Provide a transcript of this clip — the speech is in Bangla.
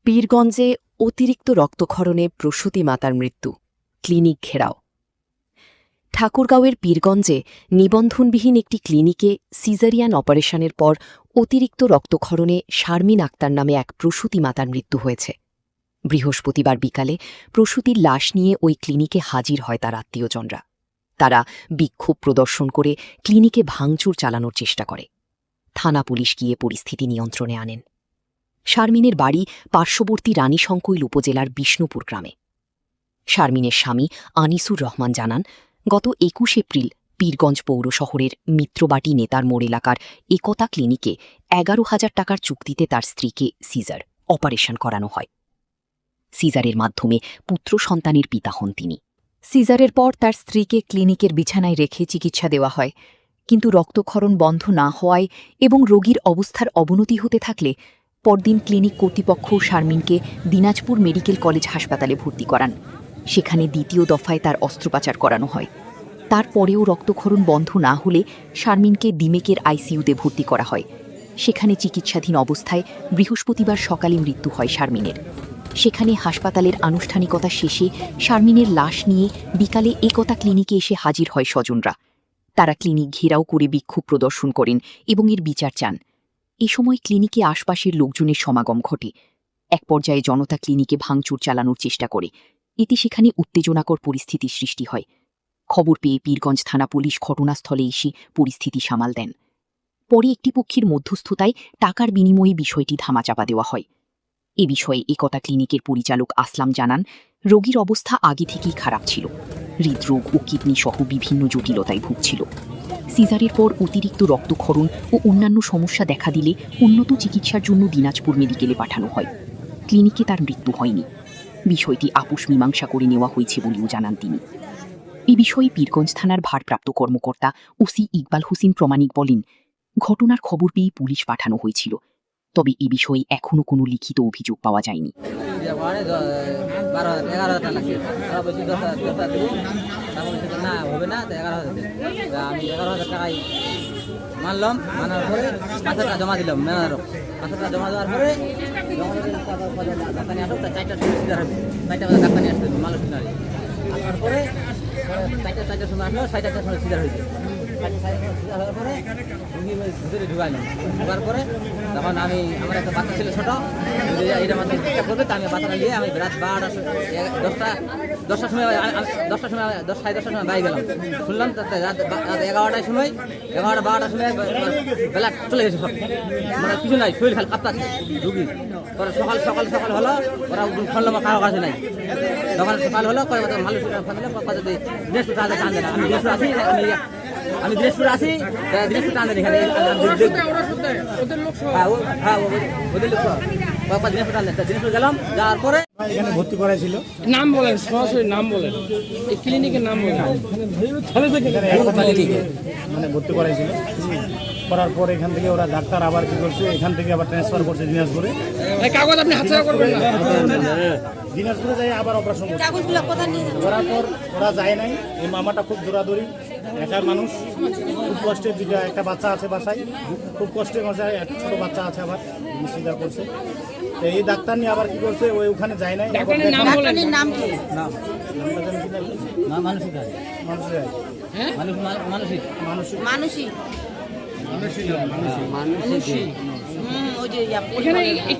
পীরগঞ্জে অতিরিক্ত রক্তক্ষরণে প্রসূতি মাতার মৃত্যু, ক্লিনিক ঘেরাও। ঠাকুরগাঁওয়ের পীরগঞ্জে নিবন্ধনবিহীন একটি ক্লিনিকে সিজারিয়ান অপারেশনের পর অতিরিক্ত রক্তক্ষরণে শারমিন আক্তার নামে এক প্রসূতি মাতার মৃত্যু হয়েছে। বৃহস্পতিবার বিকালে প্রসূতির লাশ নিয়ে ওই ক্লিনিকে হাজির হয় তার আত্মীয়জনরা। তারা বিক্ষোভ প্রদর্শন করে ক্লিনিকে ভাঙচুর চালানোর চেষ্টা করে। থানা পুলিশ গিয়ে পরিস্থিতি নিয়ন্ত্রণে আনেন। শারমিনের বাড়ি পার্শ্ববর্তী রানীশঙ্কৈল উপজেলার বিষ্ণুপুর গ্রামে। শারমিনের স্বামী আনিসুর রহমান জানান, গত ২১ এপ্রিল পীরগঞ্জ পৌর শহরের মিত্রবাটি নেতার মোড় এলাকার একতা ক্লিনিকে ১১,০০০ টাকার চুক্তিতে তার স্ত্রীকে সিজার অপারেশন করানো হয়। সিজারের মাধ্যমে পুত্র সন্তানের পিতা হন তিনি। সিজারের পর তার স্ত্রীকে ক্লিনিকের বিছানায় রেখে চিকিৎসা দেওয়া হয়, কিন্তু রক্তক্ষরণ বন্ধ না হওয়ায় এবং রোগীর অবস্থার অবনতি হতে থাকলে পরদিন ক্লিনিক কর্তৃপক্ষ শারমিনকে দিনাজপুর মেডিকেল কলেজ হাসপাতালে ভর্তি করান। সেখানে দ্বিতীয় দফায় তার অস্ত্রোপচার করানো হয়। তারপরেও রক্তক্ষরণ বন্ধ না হলে শারমিনকে দিমেকের আইসিইউতে ভর্তি করা হয়। সেখানে চিকিৎসাধীন অবস্থায় বৃহস্পতিবার সকালে মৃত্যু হয় শারমিনের। সেখানে হাসপাতালের আনুষ্ঠানিকতা শেষে শারমিনের লাশ নিয়ে বিকালে একতা ক্লিনিকে এসে হাজির হয় স্বজনরা। তারা ক্লিনিক ঘেরাও করে বিক্ষোভ প্রদর্শন করেন এবং এর বিচার চান। এ সময় ক্লিনিকে আশপাশের লোকজনের সমাগম ঘটে। এক পর্যায়ে জনতা ক্লিনিকে ভাঙচুর চালানোর চেষ্টা করে। এতে সেখানে উত্তেজনাকর পরিস্থিতি সৃষ্টি হয়। খবর পেয়ে পীরগঞ্জ থানা পুলিশ ঘটনাস্থলে এসে পরিস্থিতি সামাল দেন। পরে একটি পক্ষের মধ্যস্থতায় টাকার বিনিময়ে বিষয়টি ধামাচাপা দেওয়া হয়। এ বিষয়ে একতা ক্লিনিকের পরিচালক আসলাম জানান, রোগীর অবস্থা আগে থেকেই খারাপ ছিল। হৃদরোগ ও কিডনি সহ বিভিন্ন জটিলতায় ভুগছিল। সিজারের পর অতিরিক্ত রক্তক্ষরণ ও অন্যান্য সমস্যা দেখা দিলে উন্নত চিকিৎসার জন্য দিনাজপুর মেডিকেলে পাঠানো হয়। ক্লিনিকে তার মৃত্যু হয়নি। বিষয়টি আপোষ মীমাংসা করে নেওয়া হয়েছে বলেও জানান তিনি। এ বিষয়ে পীরগঞ্জ থানার ভারপ্রাপ্ত কর্মকর্তা ওসি ইকবাল হোসেন প্রমাণিক বলেন, ঘটনার খবর পেয়ে পুলিশ পাঠানো হয়েছিল, তবে এ বিষয়ে এখনও কোনো লিখিত অভিযোগ পাওয়া যায়নি। মানলাম, মানার পরে পাঁচটা জমা দিলাম, পাঁচটা জমা দেওয়ার পরে ডাক্তানি আসলো, 4টার সময় সিজার হবে, 4টা বাজে ডাক্তানি আসলো মালসিনারি আসার পরে 4টার সময় আসলো, 4টার সময় সিজার হয়েছে। সিজার হওয়ার পরে রুগী ভিতরে ঢুকাইলাম, ঢুকার পরে তখন আমি আমার একটা বাচ্চা ছিল ছোটো, এটা মাত্র চিকিৎসা করবে, তা আমি বাচ্চাটা নিয়ে আমি রাত 10টার সময় 10:30টার সময় বাড়ি গেলাম। শুনলাম রাত 11টার সময় 12টার সময় বেলা চলে গেছে, সব মানে কিছু নাই, শরীর খালি কাঁপতাছে রুগী। পরে সকাল হলো, ওরা শুনলাম কারো কাছে নাই। তখন সকাল হলো, ভালো যদি দিনাজপুর টান দেয় না, আমি দিনাজপুর আসি দিনাজপুর টান দেন এখানে, ওদের লোক দিনাজপুর টান দেন। দিনাজপুর গেলাম, যাওয়ার পরে এখানে ভর্তি করাইছিল। নাম বলেন, সরাসরি নাম বলেন, এই ক্লিনিকের নাম বলেন। মানে ভর্তি করাইছিল, করার পর এখান থেকে ওরা ডাক্তার আবার কি করছে, এখান থেকে আবার ট্রান্সফার করছে দিনাজপুরে। কাগজ আপনি হাতছাড়া করবেন না। দিনাজপুরে যাই আবার অপারেশন করার পর ওরা যায় নাই। এই মামাটা খুব দৌড়াদৌড়ি, একার মানুষ, খুব কষ্টে, একটা বাচ্চা আছে বাসায়, খুব কষ্টে বাসায়, একটা ছোটো বাচ্চা আছে, আবার সিজার করছে। তো এই ডাক্তার নিয়ে আবার কি করছে, ওই ওখানে যায় নাই। মানসিক